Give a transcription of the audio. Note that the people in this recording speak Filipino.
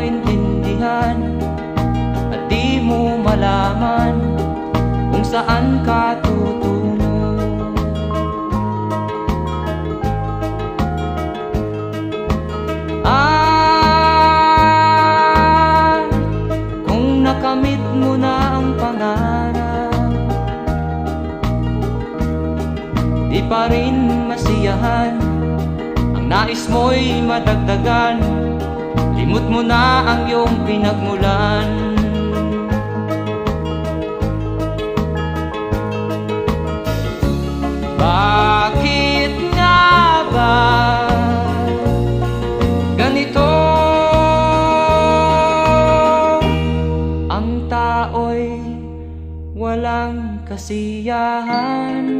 maintindihan at di mo malaman kung saan ka tutungo. Kung nakamit mo na ang pangarap, di pa rin masiyahan, ang nais mo'y madagdagan, limot mo na ang iyong pinagmulan. Bakit nga ba ganito? Ang tao'y walang kasiyahan.